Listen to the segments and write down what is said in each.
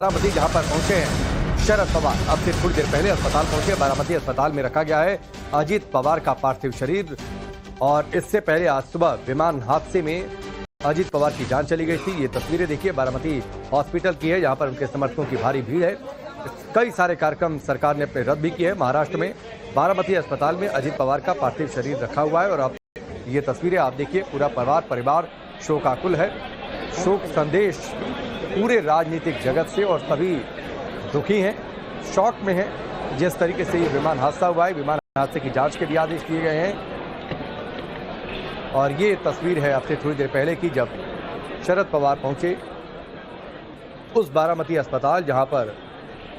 बारामती जहां पर पहुंचे हैं शरद पवार। अब से थोड़ी देर पहले अस्पताल पहुंचे। बारामती अस्पताल में रखा गया है अजीत पवार का पार्थिव शरीर। और इससे पहले आज सुबह विमान हादसे में अजीत पवार की जान चली गई थी। ये तस्वीरें देखिए बारामती हॉस्पिटल की है, जहां पर उनके समर्थकों की भारी भीड़ है। कई सारे कार्यक्रम सरकार ने अपने रद्द भी किए हैं। महाराष्ट्र में बारामती अस्पताल में अजीत पवार का पार्थिव शरीर रखा हुआ है। और अब ये तस्वीरें आप देखिए, पूरा परिवार शोकाकुल है। शोक संदेश पूरे राजनीतिक जगत से, और सभी दुखी हैं, शॉक में हैं जिस तरीके से ये विमान हादसा हुआ है। विमान हादसे की जांच के भी आदेश दिए गए हैं। और ये तस्वीर है आपसे थोड़ी देर पहले की, जब शरद पवार पहुंचे उस बारामती अस्पताल जहां पर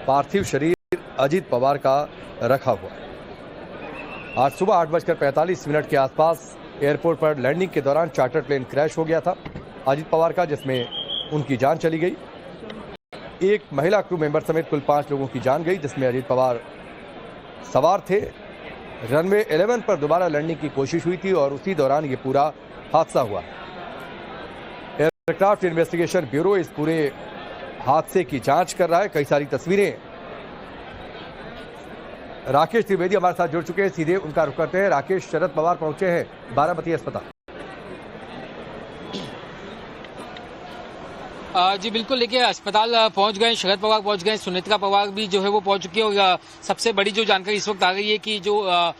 पार्थिव शरीर अजीत पवार का रखा हुआ है। आज सुबह 8:45 के आसपास एयरपोर्ट पर लैंडिंग के दौरान चार्टर प्लेन क्रैश हो गया था अजीत पवार का, जिसमें उनकी जान चली गई। एक महिला क्रू मेंबर समेत कुल 5 लोगों की जान गई, जिसमें अजीत पवार सवार थे। रनवे 11 पर दोबारा लैंडिंग की कोशिश हुई थी और उसी दौरान ये पूरा हादसा हुआ। एयरक्राफ्ट इन्वेस्टिगेशन ब्यूरो इस पूरे हादसे की जांच कर रहा है। कई सारी तस्वीरें राकेश त्रिवेदी हमारे साथ जुड़ चुके हैं, सीधे उनका रुख करते हैं। राकेश, शरद पवार पहुंचे हैं बारामती अस्पताल। जी बिल्कुल, देखिए अस्पताल पहुंच गए, शरद पवार पहुंच गए, सुनेत्रा पवार भी जो है वो पहुंच चुकी है। और सबसे बड़ी जो जानकारी इस वक्त आ गई है कि जो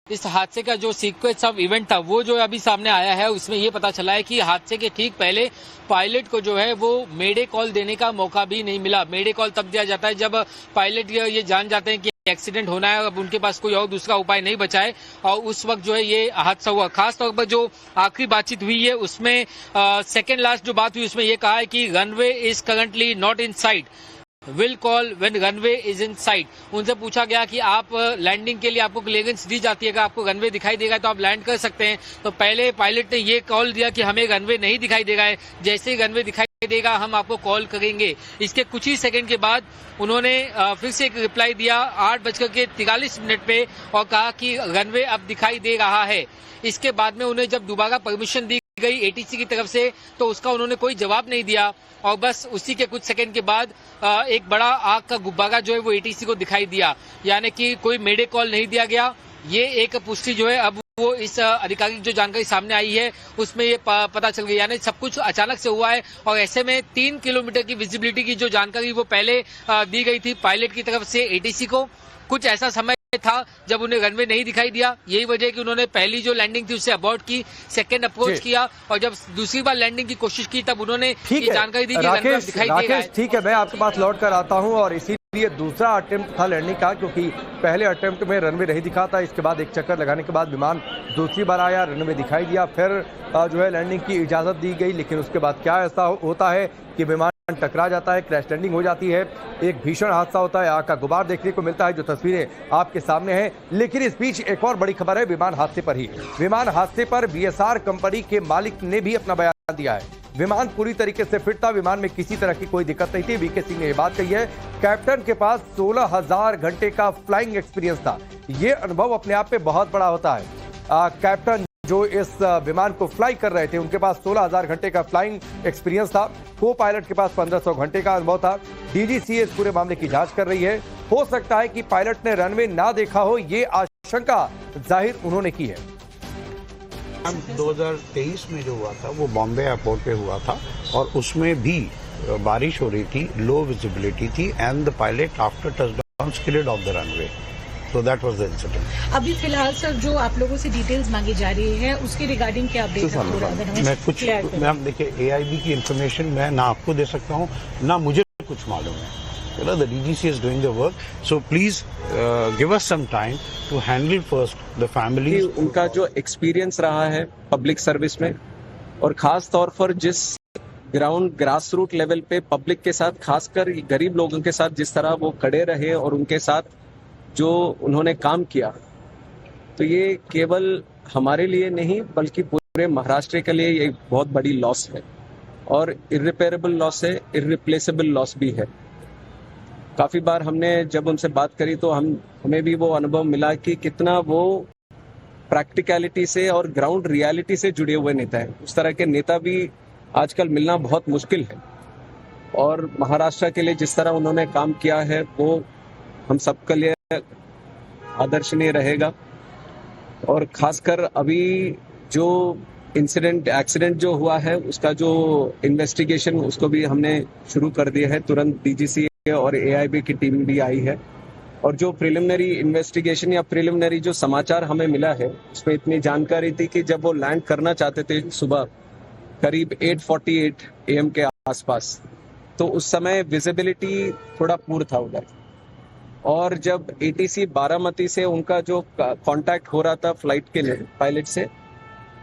इस हादसे का जो सीक्वेंस ऑफ इवेंट था वो जो अभी सामने आया है, उसमें ये पता चला है कि हादसे के ठीक पहले पायलट को जो है वो मेडे कॉल देने का मौका भी नहीं मिला। मेडे कॉल तब दिया जाता है जब पायलट ये जान जाते हैं कि एक्सीडेंट होना है, अब उनके पास कोई और दूसरा उपाय नहीं बचा है, और उस वक्त जो है ये हादसा हुआ। खास तौर पर जो आखिरी बातचीत हुई है उसमें सेकेंड लास्ट जो बात हुई उसमें ये कहा है कि runway is currently not in site, will call when runway is in site. उनसे पूछा गया कि आप लैंडिंग के लिए आपको क्लियरेंस दी जाती है, अगर आपको रनवे दिखाई देगा तो आप लैंड कर सकते हैं। तो पहले पायलट ने ये कॉल दिया कि हमें रनवे नहीं दिखाई देगा है, जैसे ही रनवे दिखाई देगा हम आपको कॉल करेंगे। इसके कुछ ही सेकंड के बाद उन्होंने फिर से एक रिप्लाई दिया 8:43 पे, और कहा कि रनवे अब दिखाई दे रहा है। इसके बाद में उन्हें जब दोबारा परमिशन दी गई एटीसी की तरफ से तो उसका उन्होंने कोई जवाब नहीं दिया, और बस उसी के कुछ सेकंड के बाद एक बड़ा आग का गुब्बारा जो है वो एटीसी को दिखाई दिया, यानी कि कोई मेडे कॉल नहीं दिया गया। ये एक पुष्टि जो है अब वो इस आधिकारिक जो जानकारी सामने आई है उसमें ये पता चल गई, यानी सब कुछ अचानक से हुआ है। और ऐसे में 3 किलोमीटर की विजिबिलिटी की जो जानकारी वो पहले दी गई थी पायलट की तरफ से एटीसी को, कुछ ऐसा समय था जब उन्हें रनवे नहीं दिखाई दिया। यही वजह है कि उन्होंने पहली जो लैंडिंग थी उससे अबॉर्ट की, सेकंड अप्रोच किया, और जब दूसरी बार लैंडिंग की कोशिश की तब उन्होंने ये जानकारी दी कि रनवे दिखाई देगा। ठीक है, मैं आपके पास लौट कर आता हूँ। और इसीलिए दूसरा अटेम्प्ट था लैंडिंग का, क्योंकि पहले अटेम्प्ट में रनवे नहीं दिखा था। इसके बाद एक चक्कर लगाने के बाद विमान दूसरी बार आया, रनवे दिखाई दिया, फिर जो है लैंडिंग की इजाजत दी गई। लेकिन उसके बाद क्या ऐसा होता है कि विमान टकरा जाता है, क्रैश लैंडिंग हो जाती है, एक भीषण हादसा होता है, आग का गुबार देखने को मिलता है, जो तस्वीरें आपके सामने हैं। लेकिन इस बीच एक और बड़ी खबर है विमान हादसे पर ही। विमान हादसे पर बीएसआर कंपनी के मालिक ने भी अपना बयान दिया है। विमान पूरी तरीके से फिट था, विमान में किसी तरह की कोई दिक्कत नहीं थी। वीके सिंह ने यह बात कही है। कैप्टन के पास 16,000 घंटे का फ्लाइंग एक्सपीरियंस था। ये अनुभव अपने आप में बहुत बड़ा होता है। कैप्टन जो इस विमान को फ्लाई कर रहे थे उनके पास 16,000 घंटे का फ्लाइंग एक्सपीरियंस था। को पायलट के पास 1500 घंटे का अनुभव था। डीजीसीए इस पूरे मामले की जांच कर रही है। हो सकता है कि पायलट ने रनवे ना देखा हो, ये आशंका जाहिर उन्होंने की है। 2023 में जो हुआ था वो बॉम्बे एयरपोर्ट पे हुआ था, और उसमें भी बारिश हो रही थी, लो विजिबिलिटी थी, and the pilot after touchdown skidded off the runway. So that was the incident. अभी फिलहाल सर जो आप लोगों से डिटेल्स मांगी जा रही है उसके रिगार्डिंग क्या अपडेट है? मैम देखिए, एआईबी की इंफॉर्मेशन मैं ना आपको दे सकता हूँ ना मुझे कुछ मालूम है। You know, the DGC is doing the work, so please give us some time to handle first the family. उनका जो एक्सपीरियंस रहा है पब्लिक सर्विस में, और खास तौर पर जिस ग्राउंड ग्रास रूट लेवल पे पब्लिक के साथ, खासकर गरीब लोगों के साथ जिस तरह वो खड़े रहे और उनके साथ जो उन्होंने काम किया, तो ये केवल हमारे लिए नहीं बल्कि पूरे महाराष्ट्र के लिए ये बहुत बड़ी लॉस है, और इर्रिपेरेबल लॉस है, इर्रिप्लेसेबल लॉस भी है। काफ़ी बार हमने जब उनसे बात करी तो हमें भी वो अनुभव मिला कि कितना वो प्रैक्टिकलिटी से और ग्राउंड रियलिटी से जुड़े हुए नेता हैं। उस तरह के नेता भी आजकल मिलना बहुत मुश्किल है। और महाराष्ट्र के लिए जिस तरह उन्होंने काम किया है वो हम सबके लिए आदर्शनीय रहेगा। और खासकर अभी जो एक्सीडेंट जो हुआ है उसका जो इन्वेस्टिगेशन उसको भी हमने शुरू कर दिया है। तुरंत डीजीसी और एआईबी की टीम भी आई है और जो प्रिलिमिनरी इन्वेस्टिगेशन या प्रिलिमिनरी जो समाचार हमें मिला है उसमें इतनी जानकारी थी कि जब वो लैंड करना चाहते थे सुबह करीब 8:48 AM के आसपास, तो उस समय विजिबिलिटी थोड़ा पुअर था उधर। और जब एटीसी बारामती से उनका जो कांटेक्ट हो रहा था फ्लाइट के लिए पायलट से,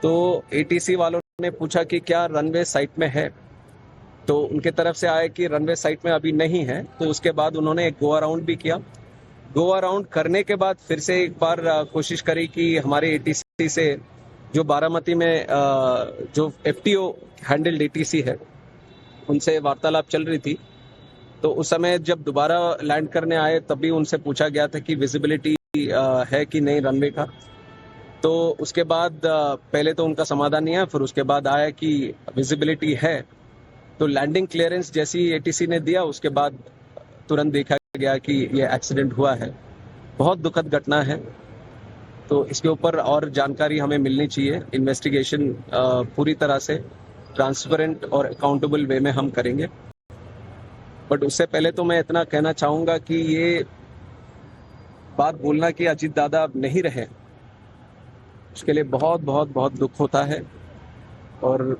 तो एटीसी वालों ने पूछा कि क्या रनवे साइट में है, तो उनके तरफ से आया कि रनवे साइट में अभी नहीं है। तो उसके बाद उन्होंने एक गो अराउंड भी किया। गो अराउंड करने के बाद फिर से एक बार कोशिश करी कि हमारे एटीसी से जो बारामती में जो एफटीओ हैंडल्ड एटीसी है उनसे वार्तालाप चल रही थी। तो उस समय जब दोबारा लैंड करने आए तब भी उनसे पूछा गया था कि विजिबिलिटी है कि नहीं रनवे का। तो उसके बाद पहले तो उनका समाधान नहीं आया, फिर उसके बाद आया कि विजिबिलिटी है। तो लैंडिंग क्लियरेंस जैसी एटीसी ने दिया उसके बाद तुरंत देखा गया कि ये एक्सीडेंट हुआ है। बहुत दुखद घटना है, तो इसके ऊपर और जानकारी हमें मिलनी चाहिए। इन्वेस्टिगेशन पूरी तरह से ट्रांसपेरेंट और अकाउंटेबल वे में हम करेंगे। बट उससे पहले तो मैं इतना कहना चाहूँगा कि ये बात बोलना कि अजीत दादा नहीं रहे, उसके लिए बहुत बहुत बहुत दुख होता है। और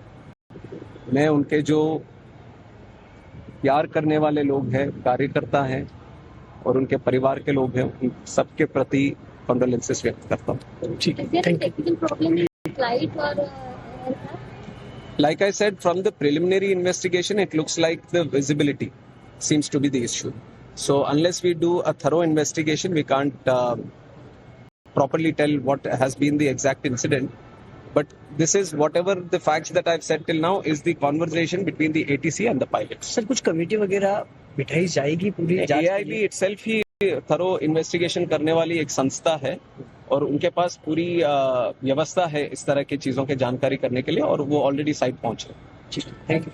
मैं उनके जो प्यार करने वाले लोग हैं, कार्यकर्ता हैं और उनके परिवार के लोग हैं, उन सबके प्रति कंडोलेंसेस व्यक्त करता हूँ। ठीक है, thank you. Like I said, from the preliminary investigation, it looks like the visibility seems to be the issue. So unless we do a thorough investigation, we can't properly tell what has been the exact incident. But this is whatever the facts that I've said till now is the conversation between the ATC and the pilot. Sir कुछ committee वगैरह बिठाई जाएगी पूरी जांच? AIB itself ही thorough investigation करने वाली एक संस्था है और उनके पास पूरी व्यवस्था है इस तरह की चीजों की जानकारी करने के लिए, और वो ऑलरेडी साइट पहुंचे। Thank you.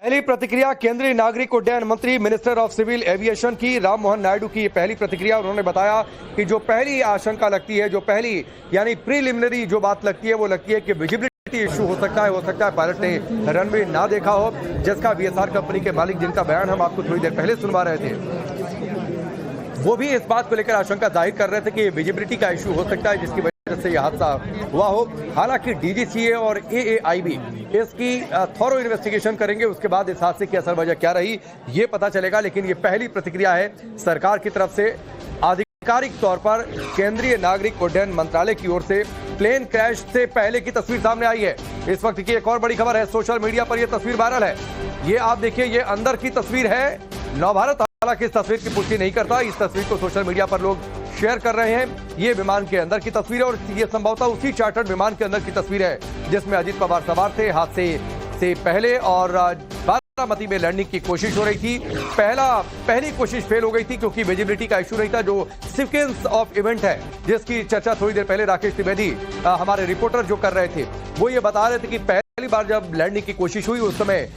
पहली प्रतिक्रिया केंद्रीय नागरिक उड्डयन मंत्री मिनिस्टर ऑफ सिविल एविएशन की राम मोहन नायडू की पहली प्रतिक्रिया। उन्होंने बताया कि जो पहली आशंका लगती है, जो पहली यानी प्रीलिमिनरी जो बात लगती है वो लगती है कि विजिबिलिटी इशू हो सकता है पायलट ने रनवे ना देखा हो, जिसका वीएसआर कंपनी के मालिक जिनका बयान हम आपको थोड़ी देर पहले सुनवा रहे थे, वो भी इस बात को लेकर आशंका जाहिर कर रहे थे कि विजिबिलिटी का इशू हो सकता है जिसकी वजह से यह हादसा हुआ हो। हालांकि डीजीसीए और एएआईबी इसकी थॉरो इन्वेस्टिगेशन करेंगे, उसके बाद इस हादसे की असल वजह क्या रही ये पता चलेगा। लेकिन ये पहली प्रतिक्रिया है सरकार की तरफ से, आधिकारिक तौर पर केंद्रीय नागरिक उड्डयन मंत्रालय की ओर से प्लेन क्रैश से पहले की तस्वीर सामने आई है। इस वक्त की एक और बड़ी खबर है, सोशल मीडिया पर यह तस्वीर वायरल है। ये आप देखिए, ये अंदर की तस्वीर है। नवभारत हालांकि इस तस्वीर की पुष्टि नहीं करता, इस तस्वीर को सोशल मीडिया पर लोग शेयर कर रहे हैं। ये विमान के अंदर की तस्वीर है और ये संभवतः उसी चार्टर्ड विमान के अंदर की तस्वीर है जिसमें अजीत पवार सवार थे हादसे से पहले, और बारामती में लैंडिंग की कोशिश हो रही थी। पहली कोशिश फेल हो गई थी क्योंकि विजिबिलिटी का इशू नहीं था। जो सीक्वेंस ऑफ इवेंट है जिसकी चर्चा थोड़ी देर पहले राकेश त्रिवेदी हमारे रिपोर्टर जो कर रहे थे, वो ये बता रहे थे कि पहली बार जब लैंडिंग की कोशिश हुई उस समय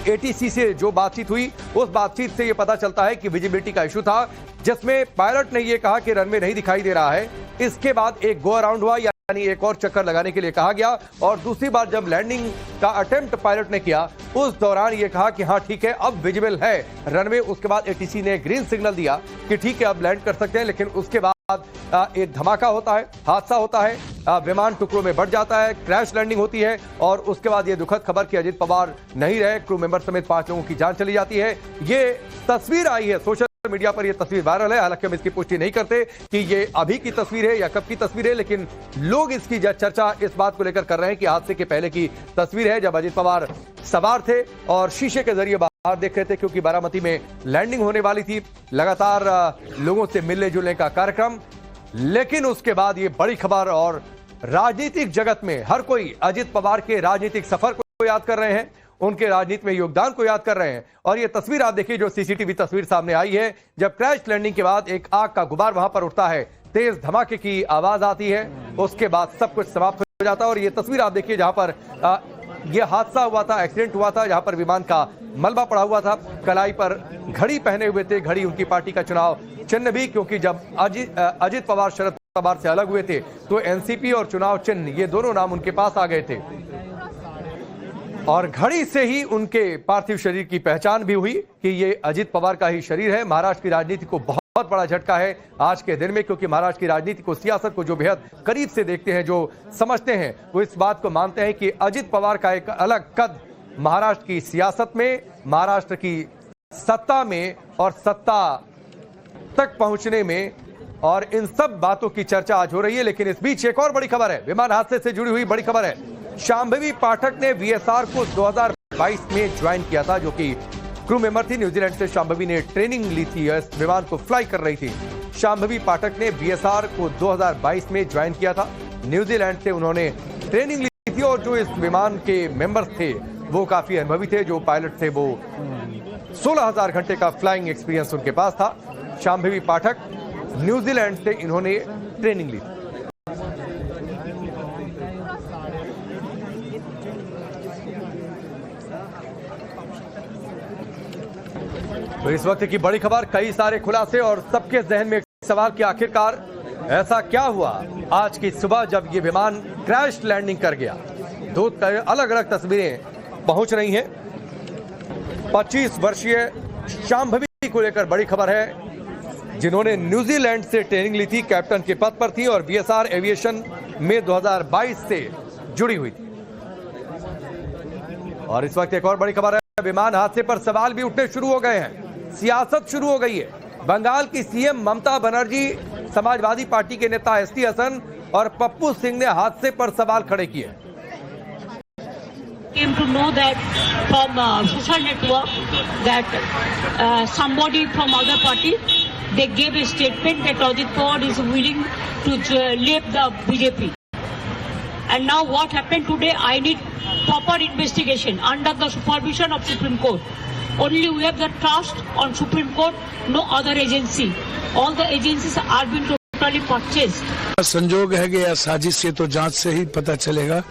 एटीसी से जो बातचीत हुई, उस बातचीत से ये पता चलता है कि विजिबिलिटी का इशू था, जिसमें पायलट ने ये कहा कि रनवे नहीं दिखाई दे रहा है। इसके बाद एक गो अराउंड हुआ, यानी एक और चक्कर लगाने के लिए कहा गया, और दूसरी बार जब लैंडिंग का अटेम्प्ट पायलट ने किया उस दौरान ये कहा कि हाँ ठीक है अब विजिबल है रनवे। उसके बाद एटीसी ने ग्रीन सिग्नल दिया कि ठीक है अब लैंड कर सकते हैं। लेकिन उसके बाद एक धमाका होता है, हादसा होता है, विमान टुकड़ों में बढ़ जाता है, क्रैश लैंडिंग होती है और उसके बाद ये दुखद खबर कि अजीत पवार नहीं रहे, क्रू मेंबर समेत 5 लोगों की जान चली जाती है। ये तस्वीर आई है सोशल मीडिया पर, ये तस्वीर वायरल है। हालांकि हम इसकी पुष्टि नहीं करते कि ये अभी की तस्वीर है या कब की तस्वीर है, लेकिन लोग इसकी चर्चा इस बात को लेकर कर रहे हैं कि हादसे के पहले की तस्वीर है जब अजीत पवार सवार थे और शीशे के जरिए बाहर देख रहे थे, क्योंकि बारामती में लैंडिंग होने वाली थी। लगातार लोगों से मिलने जुलने का कार्यक्रम, लेकिन उसके बाद ये बड़ी खबर और राजनीतिक जगत में हर कोई अजीत पवार के राजनीतिक सफर को याद कर रहे हैं, उनके राजनीति में योगदान को याद कर रहे हैं। और ये तस्वीर आप देखिए जो सीसीटीवी तस्वीर सामने आई है, जब क्रैश लैंडिंग के बाद एक आग का गुबार वहां पर उठता है, तेज धमाके की आवाज आती है, उसके बाद सब कुछ समाप्त हो जाता है। और ये तस्वीर आप देखिए जहां पर ये हादसा हुआ था, एक्सीडेंट हुआ था, जहां पर विमान का मलबा पड़ा हुआ था। कलाई पर घड़ी पहने हुए थे, घड़ी उनकी पार्टी का चुनाव चिन्ह भी, क्योंकि जब अजित पवार शरद पवार से अलग हुए थे तो एनसीपी और चुनाव चिन्ह ये दोनों नाम उनके पास आ गए थे। और घड़ी से ही उनके पार्थिव शरीर की पहचान भी हुई कि ये अजित पवार का ही शरीर है। महाराष्ट्र की राजनीति को बहुत बड़ा झटका है आज के दिन में, क्योंकि महाराष्ट्र की राजनीति को, सियासत को जो बेहद करीब से देखते हैं, जो समझते हैं, वो इस बात को मानते हैं कि अजित पवार का एक अलग कद महाराष्ट्र की सियासत में, महाराष्ट्र की सत्ता में और सत्ता तक पहुंचने में, और इन सब बातों की चर्चा आज हो रही है। लेकिन इस बीच एक और बड़ी खबर है, विमान हादसे से जुड़ी हुई बड़ी खबर है। शांभवी पाठक ने वीएसआर को 2022 में ज्वाइन किया था, जो कि क्रू मेंबर थी। न्यूजीलैंड से शांभवी ने ट्रेनिंग ली थी, इस विमान को फ्लाई कर रही थी। शांभवी पाठक ने वीएसआर को 2022 में ज्वाइन किया था। न्यूजीलैंड से उन्होंने ट्रेनिंग ली थी और जो इस विमान के मेंबर्स थे वो काफी अनुभवी थे। जो पायलट थे वो 16,000 घंटे का फ्लाइंग एक्सपीरियंस उनके पास था। शांभवी पाठक न्यूजीलैंड से इन्होंने ट्रेनिंग ली। तो इस वक्त की बड़ी खबर, कई सारे खुलासे और सबके जहन में एक सवाल कि आखिरकार ऐसा क्या हुआ आज की सुबह जब ये विमान क्रैश लैंडिंग कर गया। दो अलग अलग तस्वीरें पहुंच रही हैं। 25 वर्षीय शांभवी को लेकर बड़ी खबर है, जिन्होंने न्यूजीलैंड से ट्रेनिंग ली थी, कैप्टन के पद पर थी और वीएसआर एविएशन में 2022 से जुड़ी हुई थी। और इस वक्त एक और बड़ी खबर है, विमान हादसे पर सवाल भी उठने शुरू हो गए हैं, सियासत शुरू हो गई है। बंगाल की सीएम ममता बनर्जी, समाजवादी पार्टी के नेता एसटी हसन और पप्पू सिंह ने हादसे पर सवाल खड़े किए। Came to know that from social network that somebody from other party, they gave a statement that Ajit Pawar is willing to leave the BJP. And now what happened today? I need proper investigation under the supervision of Supreme Court. Only we have the trust on Supreme Court, no other agency. All the agencies are being totally purchased. संजोग है कि या साजिश से तो जांच से ही पता चलेगा,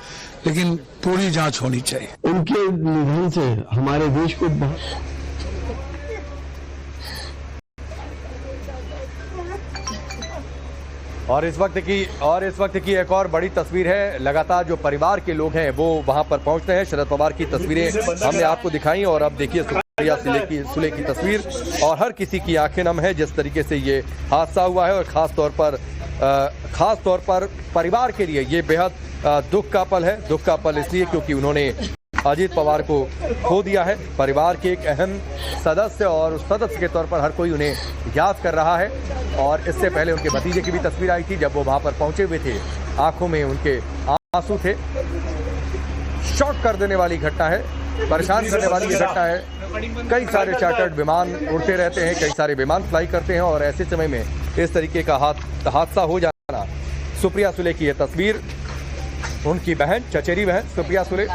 लेकिन पूरी जांच होनी चाहिए। उनके निधन से हमारे देश को और इस वक्त की एक और बड़ी तस्वीर है। लगातार जो परिवार के लोग हैं वो वहां पर पहुंचते हैं। शरद पवार की तस्वीरें हमने आपको दिखाई और अब देखिए सुप्रिया सुले की तस्वीर, और हर किसी की आंखें नम है जिस तरीके से ये हादसा हुआ है। और खास तौर पर परिवार के लिए ये बेहद दुख का पल है। दुख का पल इसलिए क्योंकि उन्होंने अजित पवार को खो दिया है। परिवार के एक अहम सदस्य, और उस सदस्य के तौर पर हर कोई उन्हें याद कर रहा है। और इससे पहले उनके भतीजे की भी तस्वीर आई थी जब वो वहां पर पहुंचे हुए थे, आंखों में उनके आंसू थे। शॉक कर देने वाली घटना है, परेशान करने वाली ये घटना है। कई सारे चार्टर्ड विमान उड़ते रहते हैं, कई सारे विमान फ्लाई करते हैं, और ऐसे समय में इस तरीके का हादसा हो जाना। सुप्रिया सुले की यह तस्वीर, उनकी बहन, चचेरी बहन सुप्रिया सुले,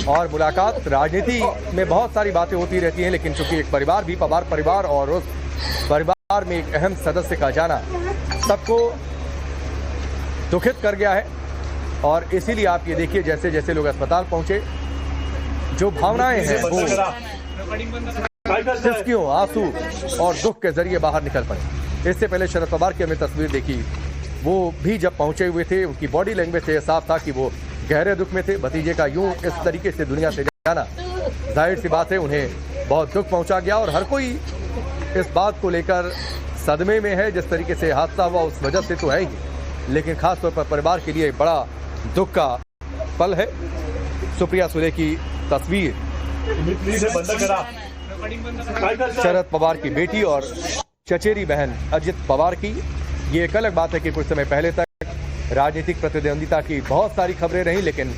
और मुलाकात। राजनीति में बहुत सारी बातें होती रहती हैं, लेकिन चूंकि एक परिवार भी, पवार परिवार, और उस परिवार में एक अहम सदस्य का जाना सबको दुखित कर गया है। और इसीलिए आप ये देखिए, जैसे जैसे लोग अस्पताल पहुंचे, जो भावनाएं हैं वो सिसकियों, आंसू और दुख के जरिए बाहर निकल पड़े। इससे पहले शरद पवार की हमने तस्वीर देखी, वो भी जब पहुंचे हुए थे, उनकी बॉडी लैंग्वेज से साफ था कि वो गहरे दुख में थे। भतीजे का यूं इस तरीके से दुनिया से जाना, जाहिर सी बात है उन्हें बहुत दुख पहुंचा गया। और हर कोई इस बात को लेकर सदमे में है, जिस तरीके से हादसा हुआ उस वजह से तो है ही, लेकिन खासतौर पर परिवार के लिए बड़ा दुख का पल है। सुप्रिया सुले की तस्वीर, शरद पवार की बेटी और चचेरी बहन अजित पवार की। ये एक अलग बात है कि कुछ समय पहले तक राजनीतिक प्रतिद्वंदिता की बहुत सारी खबरें रही, लेकिन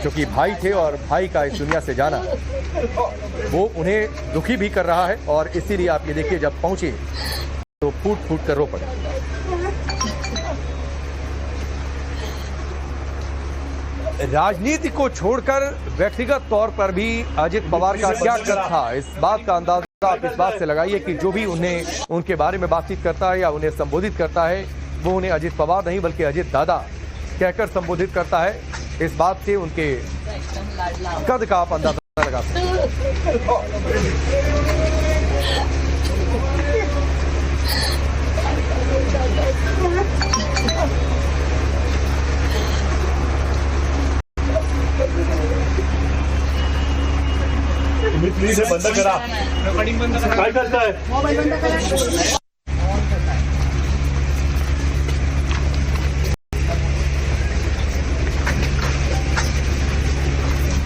क्योंकि भाई थे और भाई का इस दुनिया से जाना वो उन्हें दुखी भी कर रहा है। और इसीलिए आप ये देखिए, जब पहुंचे तो फूट फूट कर रो पड़े। राजनीति को छोड़कर व्यक्तिगत तौर पर भी अजित पवार का क्या कर था, इस बात का अंदाजा आप इस बात से लगाइए कि जो भी उन्हें उनके बारे में बातचीत करता है या उन्हें संबोधित करता है, वो उन्हें अजित पवार नहीं बल्कि अजित दादा कहकर संबोधित करता है। इस बात से उनके कद का आप अंदाजा लगा सकते हैं। प्लीज बंद करा, काय करताय?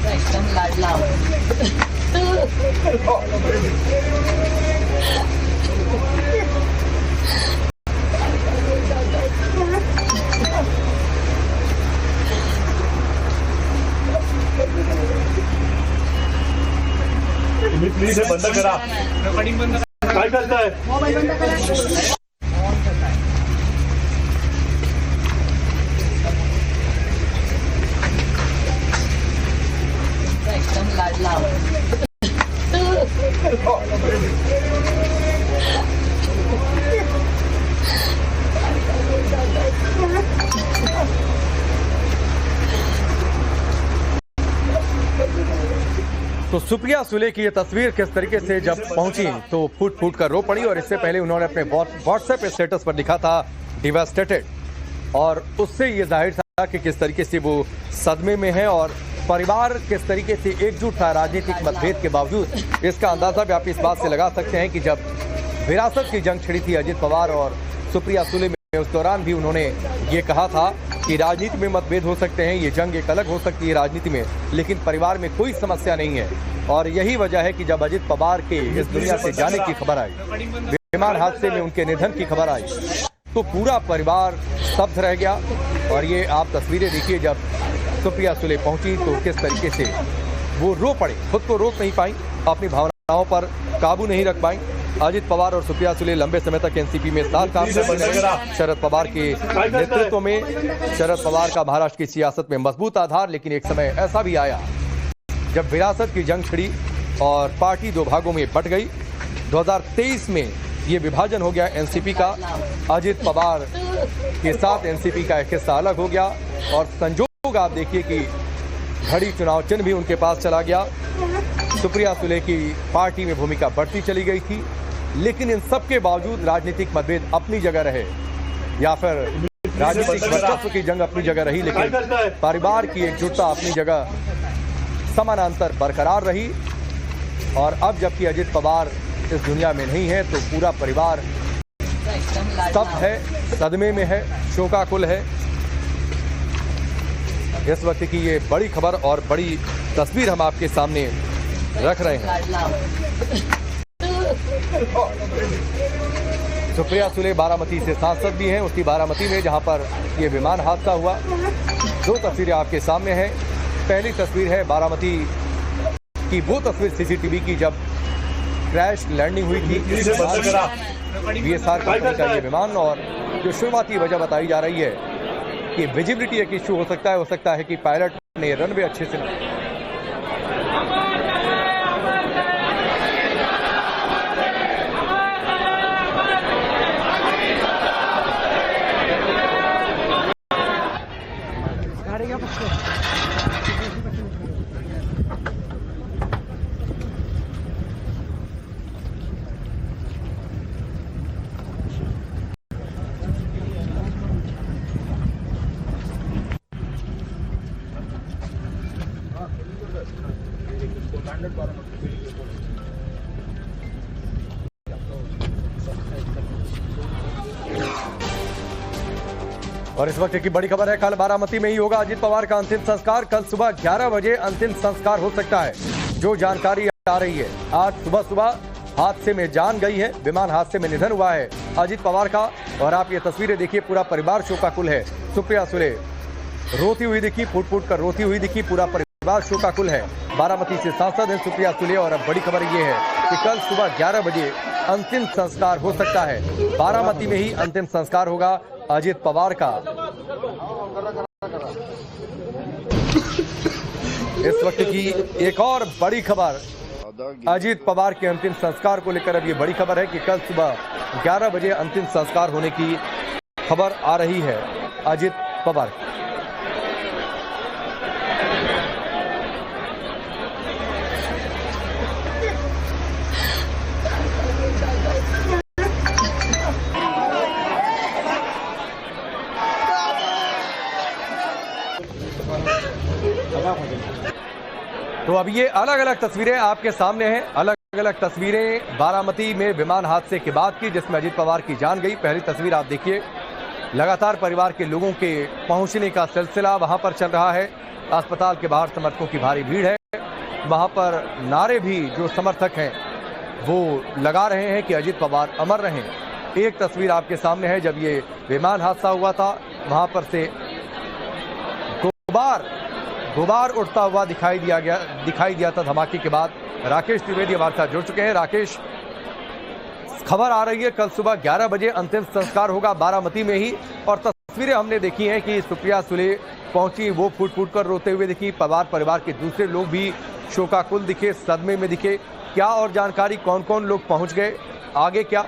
एकदम लाडला प्लीज बंद करा, काय करताय? एकदम लाडला तो सुप्रिया सुले की ये तस्वीर किस तरीके से जब पहुंची तो फूट फूट कर रो पड़ी, और इससे पहले उन्होंने अपने व्हाट्सएप स्टेटस पर लिखा था डिवास्टेटेड, और उससे ये जाहिर था कि किस तरीके से वो सदमे में है और परिवार किस तरीके से एकजुट था राजनीतिक मतभेद के बावजूद। इसका अंदाजा भी आप इस बात से लगा सकते हैं कि जब विरासत की जंग छिड़ी थी अजित पवार और सुप्रिया सुले में, उस दौरान भी उन्होंने ये कहा था कि राजनीति में मतभेद हो सकते हैं, ये जंग एक अलग हो सकती है राजनीति में, लेकिन परिवार में कोई समस्या नहीं है। और यही वजह है कि जब अजित पवार के इस दुनिया से जाने की खबर आई, विमान हादसे में उनके निधन की खबर आई, तो पूरा परिवार स्तब्ध रह गया। और ये आप तस्वीरें देखिए, जब सुप्रिया सुले पहुंची तो किस तरीके से वो रो पड़े, खुद को रोक नहीं पाई, अपनी भावनाओं पर काबू नहीं रख पाई। अजित पवार और सुप्रिया सुले लंबे समय तक एनसीपी में साथ काम करते रहे, शरद पवार के नेतृत्व में। शरद पवार का महाराष्ट्र की सियासत में मजबूत आधार, लेकिन एक समय ऐसा भी आया जब विरासत की जंग छिड़ी और पार्टी दो भागों में बंट गई। 2023 में ये विभाजन हो गया एनसीपी का, अजित पवार के साथ एनसीपी का एक हिस्सा अलग हो गया, और संजोग आप देखिए कि घड़ी चुनाव चिन्ह भी उनके पास चला गया। सुप्रिया सुले की पार्टी में भूमिका बढ़ती चली गई थी, लेकिन इन सब के बावजूद राजनीतिक मतभेद अपनी जगह रहे, या फिर राजनीतिक वर्चस्व की जंग अपनी जगह रही, लेकिन परिवार की एकजुटता अपनी जगह समानांतर बरकरार रही। और अब जबकि अजित पवार इस दुनिया में नहीं है तो पूरा परिवार स्तब्ध है, सदमे में है, शोकाकुल है। इस वक्त की ये बड़ी खबर और बड़ी तस्वीर हम आपके सामने रख रहे हैं। सुप्रिया सुले बारामती से सांसद भी हैं, उसकी बारामती में जहां पर ये विमान हादसा हुआ। दो तस्वीरें आपके सामने हैं। पहली तस्वीर है बारामती की, वो तस्वीर सीसीटीवी की जब क्रैश लैंडिंग हुई थी VSR कंपनी का ये विमान, और जो शुरुआती वजह बताई जा रही है कि विजिबिलिटी एक इश्यू हो सकता है कि पायलट ने रनवे अच्छे से और इस वक्त की बड़ी खबर है, कल बारामती में ही होगा अजित पवार का अंतिम संस्कार। कल सुबह 11 बजे अंतिम संस्कार हो सकता है, जो जानकारी आ रही है। आज सुबह हादसे में जान गई है, विमान हादसे में निधन हुआ है अजित पवार का। और आप ये तस्वीरें देखिए, पूरा परिवार शोकाकुल है। सुप्रिया सुले रोती हुई दिखी, फूट फूट कर रोती हुई दिखी, पूरा परिवार शोकाकुल है। बारामती से सांसद हैं सुप्रिया सुले, और अब बड़ी खबर ये है कि कल सुबह 11 बजे अंतिम संस्कार हो सकता है। बारामती में ही अंतिम संस्कार होगा अजित पवार का। इस वक्त की एक और बड़ी खबर, अजित पवार के अंतिम संस्कार को लेकर अब ये बड़ी खबर है कि कल सुबह 11 बजे अंतिम संस्कार होने की खबर आ रही है अजित पवार। अब ये अलग अलग तस्वीरें आपके सामने हैं, अलग अलग तस्वीरें बारामती में विमान हादसे के बाद की, जिसमें अजीत पवार की जान गई। पहली तस्वीर आप देखिए, लगातार परिवार के लोगों के पहुंचने का सिलसिला वहां पर चल रहा है। अस्पताल के बाहर समर्थकों की भारी भीड़ है, वहां पर नारे भी जो समर्थक हैं वो लगा रहे हैं कि अजीत पवार अमर रहें। एक तस्वीर आपके सामने है, जब ये विमान हादसा हुआ था वहां पर से गुबार उड़ता हुआ दिखाई दिया था धमाके के बाद। राकेश त्रिवेदी हमारे साथ जुड़ चुके हैं। राकेश, खबर आ रही है कल सुबह 11 बजे अंतिम संस्कार होगा बारामती में ही, और तस्वीरें हमने देखी हैं कि सुप्रिया सुले पहुंची, वो फूट फूट कर रोते हुए दिखी। पवार परिवार के दूसरे लोग भी शोकाकुल दिखे, सदमे में दिखे। क्या और जानकारी, कौन कौन लोग पहुंच गए, आगे क्या?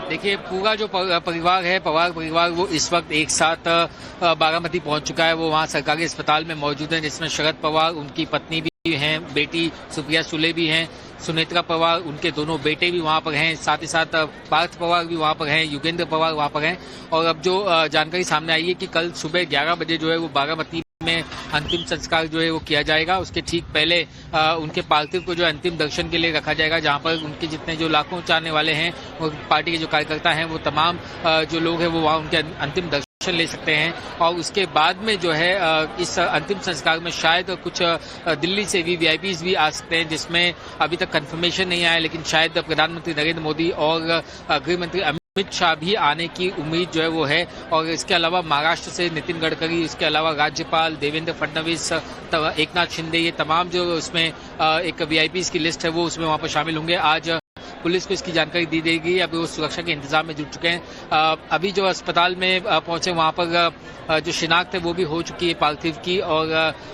देखिए, पूरा जो परिवार है, पवार परिवार, वो इस वक्त एक साथ बारामती पहुंच चुका है। वो वहां सरकारी अस्पताल में मौजूद है, जिसमें शरद पवार, उनकी पत्नी भी हैं, बेटी सुप्रिया सुले भी हैं, सुनेत्रा पवार, उनके दोनों बेटे भी वहां पर हैं, साथ ही साथ पार्थ पवार भी वहां पर हैं, युगेंद्र पवार वहां पर हैं। और अब जो जानकारी सामने आई है कि कल सुबह 11 बजे जो है वो बारामती में अंतिम संस्कार जो है वो किया जाएगा। उसके ठीक पहले उनके पार्थिव को जो अंतिम दर्शन के लिए रखा जाएगा, जहां पर उनके जितने जो लाखों चाहने वाले हैं और पार्टी के जो कार्यकर्ता हैं, वो तमाम जो लोग हैं वो वहां उनके अंतिम दर्शन ले सकते हैं। और उसके बाद में जो है इस अंतिम संस्कार में शायद कुछ दिल्ली से भी वीआईपीज भी आ सकते हैं, जिसमें अभी तक कंफर्मेशन नहीं आया, लेकिन शायद प्रधानमंत्री नरेंद्र मोदी और गृह मंत्री अमित शाह भी आने की उम्मीद जो है वो है। और इसके अलावा महाराष्ट्र से नितिन गडकरी, इसके अलावा राज्यपाल देवेंद्र फडणवीस, एकनाथ शिंदे, ये तमाम जो उसमें एक वीआईपीज की लिस्ट है वो उसमें वहां पर शामिल होंगे। आज पुलिस को इसकी जानकारी दी जाएगी। अभी वो सुरक्षा के इंतजाम में जुट चुके हैं। अभी जो अस्पताल में पहुंचे वहां पर जो शिनाख्त है वो भी हो चुकी है पार्थिव की, और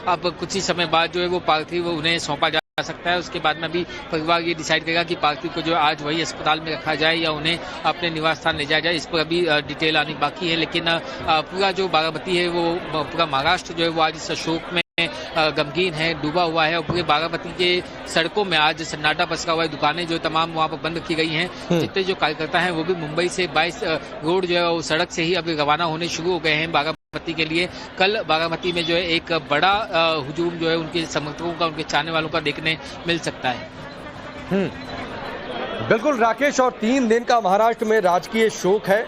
अब कुछ ही समय बाद जो है वो पार्थिव उन्हें सौंपा जा सकता है। उसके बाद में भी परिवार ये डिसाइड करेगा कि पार्थिव को जो आज वही अस्पताल में रखा जाए या उन्हें अपने निवास स्थान ले जाया जाए। इस पर अभी डिटेल आनी बाकी है, लेकिन पूरा जो बारामती है वो पूरा महाराष्ट्र जो है वो आज इस शोक में गमगीन है, डूबा हुआ है। और पूरे बारामती के सड़कों में आज सन्नाटा पसरा हुआ है। दुकानें जो तमाम वहां पर बंद की गई हैं। जितने जो कार्यकर्ता हैं वो भी मुंबई से 22 रोड जो है वो सड़क से ही अभी रवाना होने शुरू हो गए हैं बारामती के लिए। कल बारामती में जो है एक बड़ा हुजूम जो है उनके समर्थकों का, उनके चाहने वालों का देखने मिल सकता है। बिल्कुल राकेश, और 3 दिन का महाराष्ट्र में राजकीय शोक है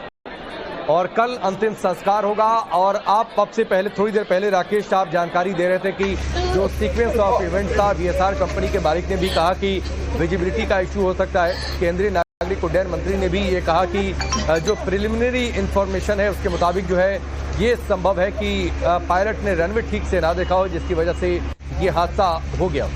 और कल अंतिम संस्कार होगा। और आप अब से पहले, थोड़ी देर पहले राकेश साहब जानकारी दे रहे थे कि जो सीक्वेंस ऑफ इवेंट था, वीएसआर कंपनी के मालिक ने भी कहा कि विजिबिलिटी का इशू हो सकता है। केंद्रीय नागरिक उड्डयन मंत्री ने भी ये कहा कि जो प्रिलिमिनरी इंफॉर्मेशन है उसके मुताबिक जो है ये संभव है कि पायलट ने रनवे ठीक से ना देखा हो, जिसकी वजह से ये हादसा हो गया।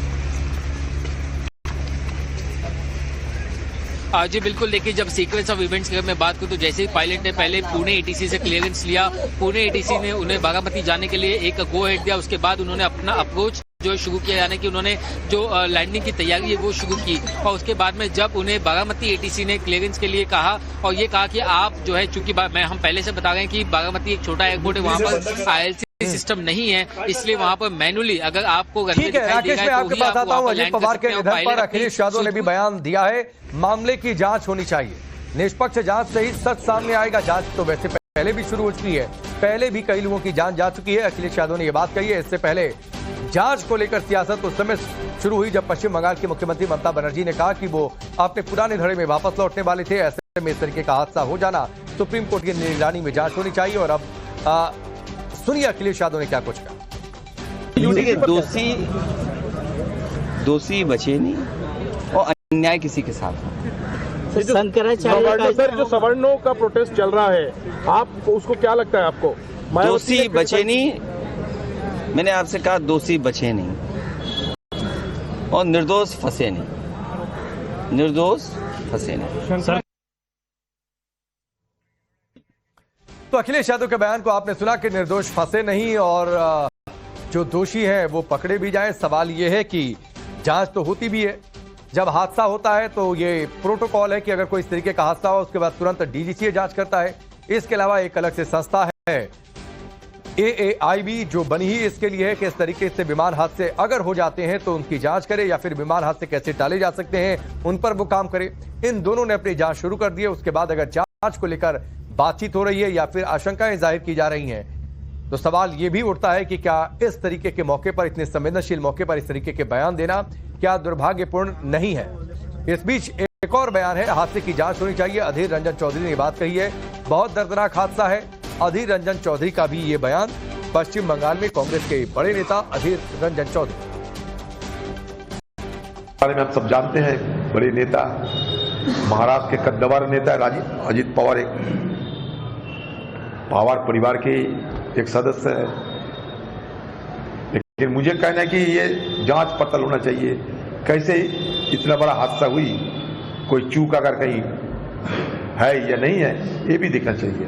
जी बिल्कुल, देखिए जब सीक्वेंस ऑफ इवेंट्स की मैं बात करूं तो जैसे ही पायलट ने पहले पुणे एटीसी से क्लियरेंस लिया, पुणे एटीसी ने उन्हें बारामती जाने के लिए एक गो हेड दिया। उसके बाद उन्होंने अपना अप्रोच जो शुरू किया, यानी कि उन्होंने जो लैंडिंग की तैयारी है वो शुरू की। और उसके बाद में जब उन्हें बारामती एटीसी ने क्लियरेंस के लिए कहा और ये कहा कि आप जो है, चूंकि हम पहले से बता रहे हैं कि बारामती एक छोटा एयरपोर्ट है, वहाँ पर ILC सिस्टम नहीं है, इसलिए वहां पर मैनुअली अगर आपको ठीक है। राकेश, मैं आपके पास आता हूं। अजीत पवार के निधन पर अखिलेश यादव ने भी बयान दिया है, मामले की जांच होनी चाहिए, निष्पक्ष जांच से ही सच सामने आएगा। जांच तो वैसे पहले भी शुरू हो चुकी है, पहले भी कई लोगों की जान जा चुकी है। अखिलेश यादव ने यह बात कही है। इससे पहले जांच को लेकर सियासत उस समय शुरू हुई जब पश्चिम बंगाल की मुख्यमंत्री ममता बनर्जी ने कहा कि वो अपने पुराने धड़े में वापस लौटने वाले थे। ऐसे में इस तरीके का हादसा हो जाना, सुप्रीम कोर्ट की निगरानी में जांच होनी चाहिए। और अब सुनिए अखिलेश यादव ने क्या कुछ कहा। देखिए, दोषी बचे नहीं और अन्याय किसी के साथ। सर, जो सवर्णों का प्रोटेस्ट चल रहा है, आप उसको क्या लगता है आपको? दोषी बचे नहीं, मैंने आपसे कहा दोषी बचे नहीं और निर्दोष फंसे नहीं, निर्दोष फंसे नहीं। तो अखिलेश यादव के बयान को आपने सुना कि निर्दोष फंसे नहीं और जो दोषी हैं वो पकड़े भी जाएं। सवाल ये है कि जांच तो होती भी है, जब हादसा होता है तो ये प्रोटोकॉल है कि अगर कोई इस तरीके का हादसा हो उसके बाद तुरंत डीजीसी जांच करता है। इसके अलावा एक अलग से संस्था है AAIB जो बनी ही इसके लिए है कि इस तरीके से विमान हादसे अगर हो जाते हैं तो उनकी जांच करे या फिर विमान हादसे कैसे टाले जा सकते हैं उन पर वो काम करे। इन दोनों ने अपनी जांच शुरू कर दी है। उसके बाद अगर जांच को लेकर बातचीत हो रही है या फिर आशंकाएं जाहिर की जा रही हैं तो सवाल ये भी उठता है कि क्या इस तरीके के मौके पर, इतने संवेदनशील मौके पर इस तरीके के बयान देना क्या दुर्भाग्यपूर्ण नहीं है? इस बीच एक और बयान है, हादसे की जांच होनी चाहिए। अधीर रंजन चौधरी ने ये बात कही है। बहुत दर्दनाक हादसा है। अधीर रंजन चौधरी का भी ये बयान। पश्चिम बंगाल में कांग्रेस के बड़े नेता अधीर रंजन चौधरी बारे में हम सब जानते हैं, बड़े नेता, महाराष्ट्र के कद्दावर नेता अजित पवार, एक पवार परिवार के एक सदस्य है। लेकिन मुझे कहना है कि ये जांच पड़ताल होना चाहिए, कैसे इतना बड़ा हादसा हुई, कोई चूक अगर कहीं है या नहीं है, ये भी देखना चाहिए।